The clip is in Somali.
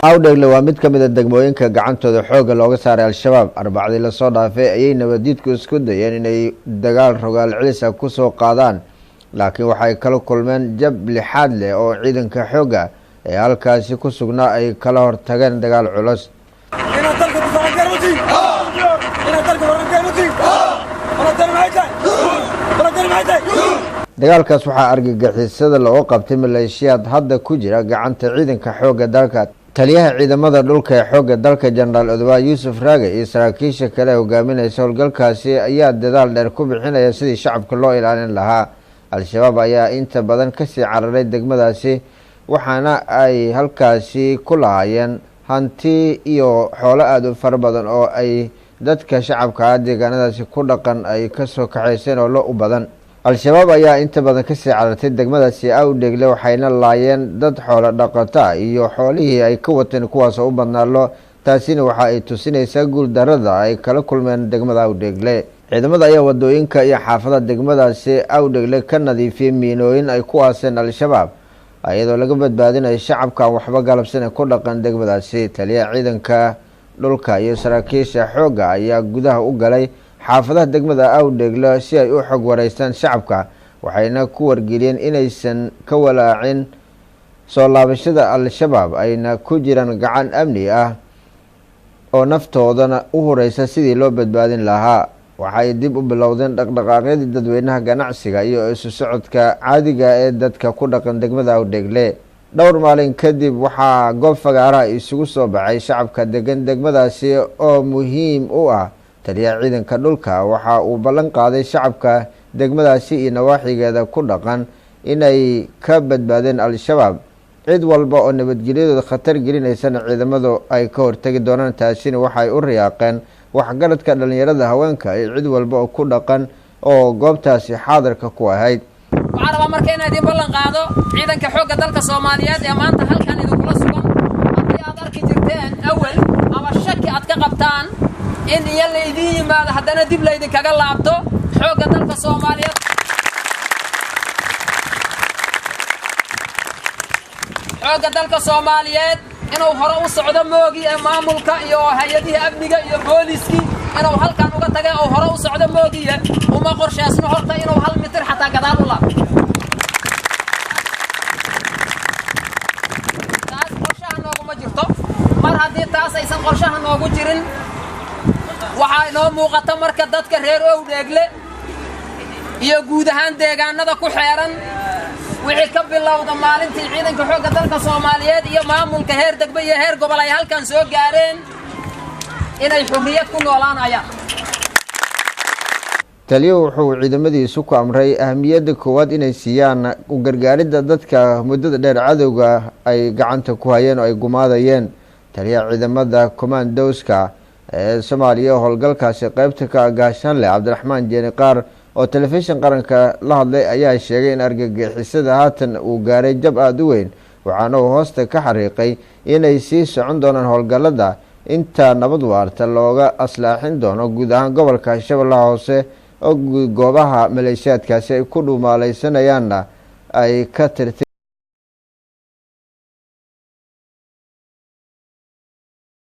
awdhegle waa mid ka mid ah degmooyinka gacantooda xooga looga saaray al-shabaab arbacadii la soo dhaafay ayay nabadiidku isku dayeen inay dagaal rogaal celis ah ku soo qaadaan laakiin waxay kala kulmeen jab lixaad leh oo ciidanka xooga ee halkaasi ku sugnaa ay kala hortageen dagaal culus. dagaalkaas waxaa argagixisada looga qabtay maleeshiyaad hadda ku jira gacanta ciidanka xooga dalka. taliyaha ciidamada dhulka ee xooga dalka jenaraal Odwaa Yuusuf Raage iyo saraakiisha kale hogaaminaysa howlgalkaasi ayaa dadaal dheer ku bixinaya sidii shacabka loo ilaalin lahaa. al-shabaab ayaa inta badan kasii cararay degmadaasi waxaana ay halkaasi ku lahaayeen hanti iyo xoolo aada u fara badan oo ay dadka shacabka deegaanadaasi ku dhaqan ay kasoo kaxayseen oo lo u badan. al-shabaab ayaa inta badan kasii carartay degmadaasi Awdhegle waxayna laayeen dad xoolo dhaqata iyo xoolihii ay ka wateen kuwaas oo u badnaa lo. taasina waxa ay tusinaysaa guul darada ay kala kulmeen degmada Awdhegle. ciidamada ayaa wadooyinka iyo xaafadaha degmadaasi Awdhegle ka nadiifiyay miinooyin ay ku aaseen al-shabaab iyadoo laga badbaadinayo shacabka waxba galabsan ku dhaqan degmadaasi. taliyaha ciidanka dhulka iyo saraakiisha xooga ayaa gudaha u galay xaafadaha degmada Awdhegle si ay u xog wareystaan shacabka waxayna ku wargeliyeen inaysan ka walaacin soo laabashada al-shabaab ayna ku jiraan gacan amni ah oo naftoodana u horeysa sidii loo badbaadin lahaa. waxay dib u bilowdeen dhaqdhaqaaqyadii dadweynaha ganacsiga iyo isu socodka caadiga ee dadka ku dhaqan degmada Awdhegle. dhowr maalin kadib waxaa goob fagaaraha isugu soo baxay shacabka degan degmadaasi oo muhiim u ah. taliyaha ciidanka dhulka waxa uu ballan qaaday shacabka degmadaasi iyo nawaaxigeeda ku dhaqan inay ka badbaadeen al-shabaab cid walba oo nabadgelyadooda khatar gelinaysana ciidamadu ay ka hortagi doonaan. taasina waxay u riyaaqeen waxgaradka dhalinyarada haweenka iyo cid walba oo ku dhaqan oo goobtaasi xaadirka ku ahayd. waxaan rabaa marka inaan idin ballan qaado ciidanka xoogga dalka Soomaaliyeed ee maanta halkan idinkula sugan haddii aad arki jirteen awal ama shaki aad ka qabtaan in la idin yimaado haddana dib la idinkaga laabto xoogga dalka Soomaaliyeed xoogga dalka Soomaaliyeed inuu hore u socdo moogi ee maamulka iyo hay'adaha amniga iyo booliska inuu halkan uga tagay oo hore u socdo moogi uma qorshaysno horta inuu 1 mitir xataa gadaal u laabto. taas qorshaha noogu ma jirto mar haddii taas aysan qorshaha noogu jirin waxaa inoo muuqata marka dadka reer Awdhegle iyo guud ahaan deegaanada ku xeeran wixii ka bilowda maalintii ciidanka xoogga dalka Soomaaliyeed iyo maamulka heer degmo iyo heer gobol ay halkan soo gaareen inay xurriyad ku noolaanayaan. taliyaha wuxuu ciidamadiisu ku amray ahmiyadda koowaad inay siiyaan u gargaaridda dadka muddada dheer cadowga ay gacanta ku hayeen oo ay gumaadayeen. taliyaha ciidamada commandoska ee Soomaaliya howlgalkaasi qaybta ka gaashanle Cabdiraxmaan Jeeni Qaar oo telefishin qaranka la hadlay ayaa sheegay in argagixisada haatan uu gaaray jab aada u weyn waxaana uu hoosta ka xariiqay inay sii socon doonaan howlgallada inta nabad waarta looga aslaaxin doono guud ahaan gobolka Shabeellaha Hoose oo goobaha maleeshiyaadkaasi ay ku dhumaalaysanayaan ay ka tirtay